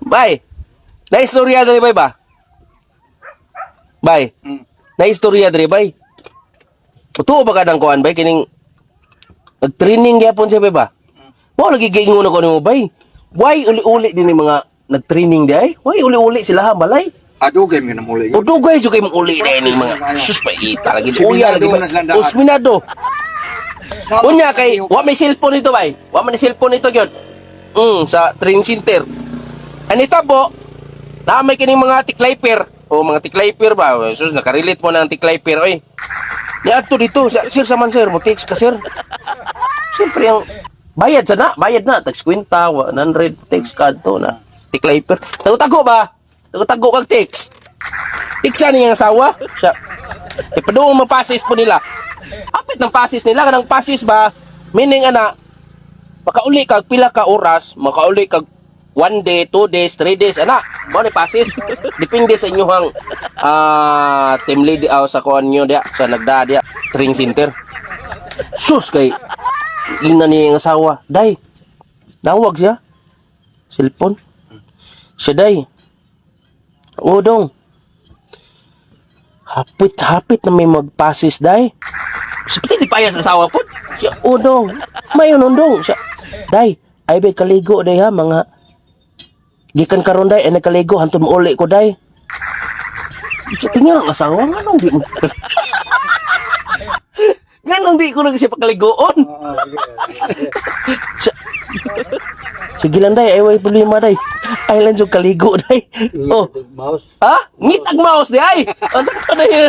Bay. Naistorya diri bay ba? Bay. Naistorya diri bay. Tuo ba kadang kuan bay kining nag-training gyapon siya bay ba? Mo lagi giingon ako nimo bay. Why uli-uli din yung mga nag-training di ay? Why uli-uli sila ha balay? Adugay mo na muli. O dugay jud kay mo uli din yung mga sus pa lagi uya lagi ba? Usminado. Unya kay wa may cellphone ito bay. Wa man cellphone ito gyud. Sa training center. Anita po, na may kining mga tiklayper. O mga tiklayper ba? Sus, nakarelate mo na ng tiklayper. Oy, niadto dito. Sir, saman sir, mo text ka sir. Siyempre yung bayad na. Tags kwenta, 100 text ka to na. Tiklayper. Tago-tago ba? Tago-tago kag text. Tiksa niya yung asawa. Siya. Ipadoong mapasis po nila. Apit ng pasis nila. Kanang pasis ba? Meaning makauli kag pila ka oras, makauli kag 1 day, 2 days, 3 days, mo ni pasis. Depende sa inyong team lead sa kuan nyo dia, sa nagda dia, training center. Sus kay ina ni ang asawa, day. Nawag siya. Cellphone. Siya day. O dong. Hapit na may magpasis day. Seperti di payas asawa po. Siya, o dong. Mayon dong. Siya, day, ay bay kaligo day ha, mga gikan karon day, ay nagkaligo, hantun mo uli ko day. Siya, tingnan ang asawa, nga nung di mo. Nga nung di ko nagsipa kaligoon. Sige lang day, ay way problema day. Ay lang yung kaligo day. Oh, Mouse. ha? Ngitag mouse di ay. O sakto na yun.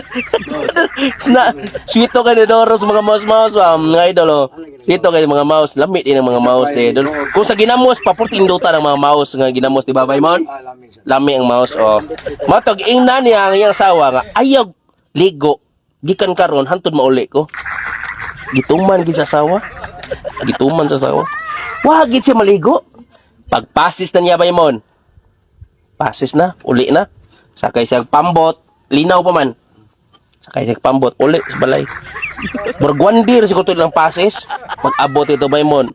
Sweeto kayo ni Doros mga mouse mga idol oh. Sweeto kayo mga mouse. Lamit din ang mga mouse di. Kung sa ginamos paputindutan ang mga mouse nga ginamos di ba Baymon? Lami ang mouse oh. Matog ingna niya ang iyang asawa nga ayaw ligo. Gikan karon hantod mauli ko. Gituman gid sa asawa. Gituman sa asawa. Wa gid siya maligo. Pagpasis na niya Baymon. Pasis na, uli na. Sakay siya pambot, linaw pa man. Sakay siya pambot, uli sa balay. Burgwandir si kuto ng pasis. Mag-abot ito Baymon.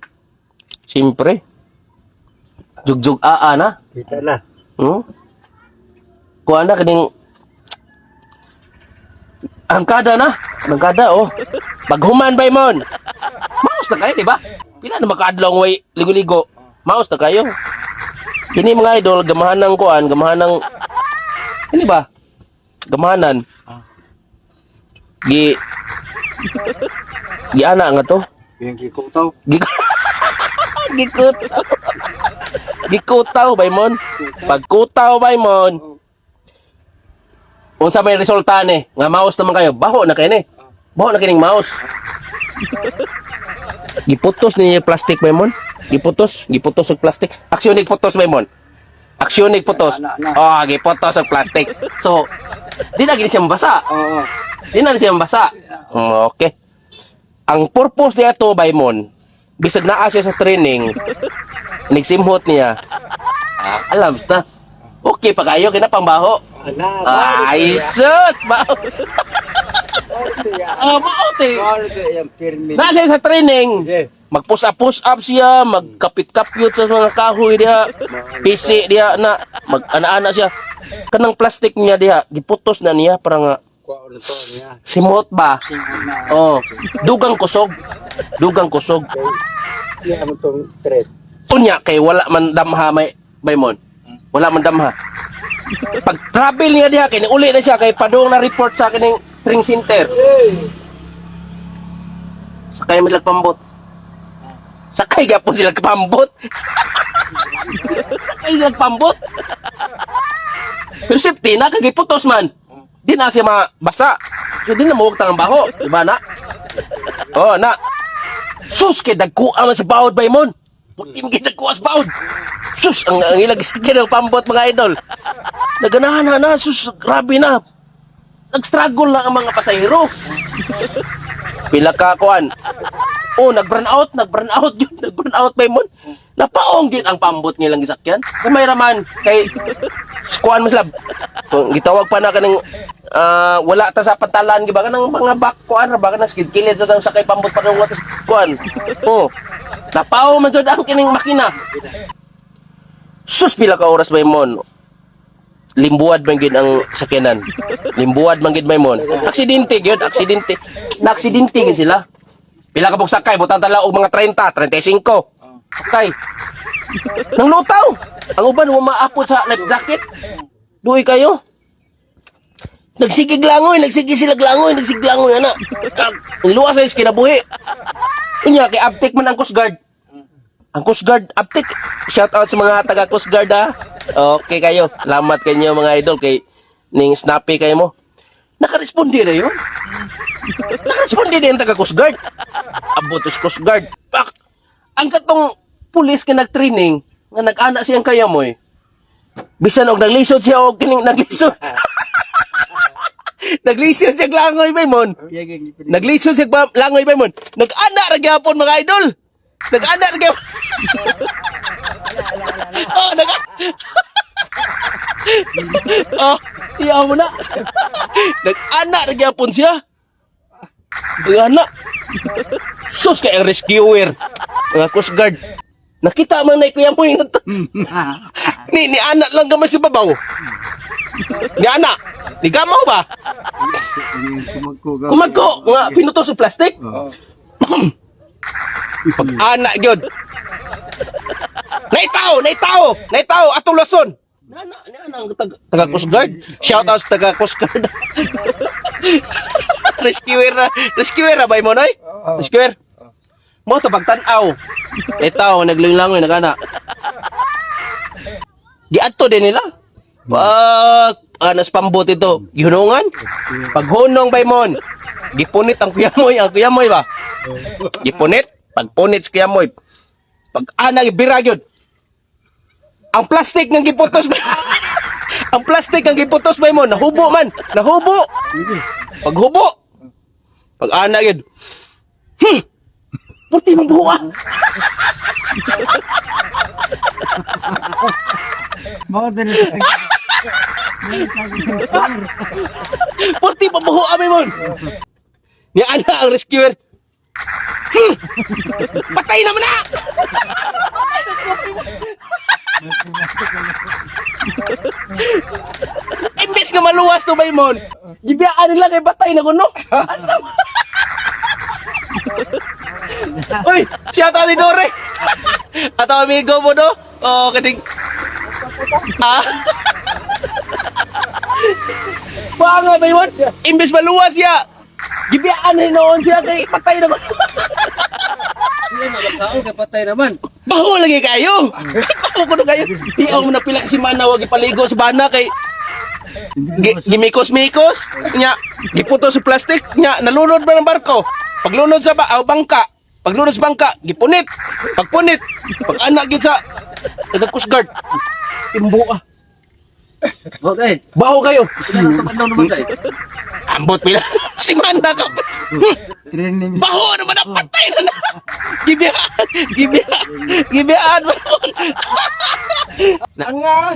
Siyempre. Jugjug na. Kita na. Kuha na kaning angkada na. Angkada oh. Paghuman Baymon. Maus na kayo, di ba? Pila na makaadlong way ligo-ligo. Maus na kayo. Kini mga idol, gamahan ng kuan, gamahan ng ini ba? Gamahanan. Gi ana nga to. Yung kikutaw. Gikutaw. Gikutaw Baymon. Pagkutaw Baymon. Unsa may resulta ni? Nga mouse naman kayo. Baho na kayo ni. Baho na kining mouse. Giputos ni plastic Baymon. Giputos og plastic. Aksyonig putos Baymon. Aksyonig putos. Oh, giputos og plastic. So, di na gini siya mabasa. Oo. Di na siya mabasa. Okay. Ang purpose niya to Baymon, bisag naa siya sa training, nagsimhot niya. Alam na. Okay pa kayo kinapambaho. Ay, sus! Baho. Maote. Nasa sa training. Mag-push up siya, magkapit-kapyot sa mga kahoy diha. PC diha na mag-ana-ana siya. Kanang plastic niya diha, giputos na niya para nga simot ba? Oh, dugang kusog. Dugang kusog. Unya kay wala man damha may Baymon. Wala man damha. Pag travel niya diha kay uli na siya kay padung na report sa kining training center. Sakay mi pambot. Sakay gapon sila kapambot. Sakay sila pambot. Pero safety na kagay putos man. Di na siya mabasa. So di na mawag tangang baho, di ba na? Oh, na. Sus kay dagkuan man sa bawod Baymon. Puti mo kay dagkuan sa bawod. Sus ang ilag sige ng pambot mga idol. Naganahan na sus grabe na. Nag-struggle lang ang mga pasahero. Pila ka kuan. Oh, nag-burn out yun. Nag-burn out Baymon. Napaong yun ang pambot nilang gisakyan. Kaya may raman kay kuan maslab. Kung gitawag pa na kaning wala ta sa pantalan giba kanang mga back kuan ra ba kanang skid-kilid ta sa kay pambot pa nang kuan. Oh. Napaong man jud ang kining makina. Sus pila ka oras Maymon. Limbuad man gid ang sakyanan. Limbuad man gid Maymon. Aksidente gyud, aksidente. Na-aksidente gid sila. Pila ka pug sakay, butang tala og mga 30, 35. Okay. Nang lutaw. Ang uban mo maapot sa life jacket. Duy kayo. Nagsigig langoy, ana. Ang luwas ay kinabuhi. Unya kay Aptek man ang Coast Guard. Ang Coast Guard, Aptek. Shout out sa mga taga Coast Guard ha. Okay kayo. Salamat kanyo mga idol kay ning snappy kayo mo. Nakaresponde na yun. Nakaresponde din taga Coast Guard. Abutos Coast Guard. Pak! Ang katong pulis ka nag-training nga nag-ana siyang kaya mo eh. Bisan og naglisod siya og kining naglisod. Naglisod siya langoy Maymon. Naglisod siya langoy Maymon. Nag-ana ra gyapon mga idol. Nag-ana ra gyapon. Oh, oh, iyaw mo na. Nag-ana ra gyapon siya. Nag-ana. Sus kay ang rescuer. Mga Coast Guard. Nakita man na kuya mo yung ni anak lang gamay si babaw. Ni anak. Ni gamaw ba? Kumagko nga pinuto sa plastic. Pag anak gyud. Naitaw atong lason. Nana ang taga Coast Guard. Shout out sa taga Coast Guard. Rescuer na ba mo noy? Rescuer. Mo to pagtan-aw. Itaw naglinlangoy nagana. Giadto din nila. Pag anas pambot ito, gihunungan. Paghunong Baymon. Gipunit ang kuyamoy ba? Gipunit, pagpunit sa kuyamoy. Pag ana ibira gyud. Ang plastic nga giputos. Ang plastic nga giputos Baymon, nahubo man, nahubo. Paghubo. Pag ana gyud. Purti mong buha. Purti mong buha, Maymon. Ni ana ang rescuer. Patay naman na! Imbes nga maluwas to, Maymon. Gibiyaan nila kay patay na kuno. Hasta Uy, shout out ni Dore. Ato amigo mo no? Oh, kaning Banga ba yun? Imbes maluwas siya. Gibiyaan na noon siya kay patay naman. Patay naman. Baho lagi kayo. Baho ko na kayo. Iyaw mo na pila si Mana wag ipaligo sa bana kay gimikos-mikos. Nya, giputo sa plastic. Nya, nalunod ba ng barko? Paglunod sa bangka, paglunod sa bangka, gipunit. Pagpunit, pag anak gyud sa Coast Guard. Timbo ah. Okay. Baho kayo. Naman tayo. Ambot pila. Si Manda ka. Baho naman ang patay na na. Gibiyaan. Ang nga.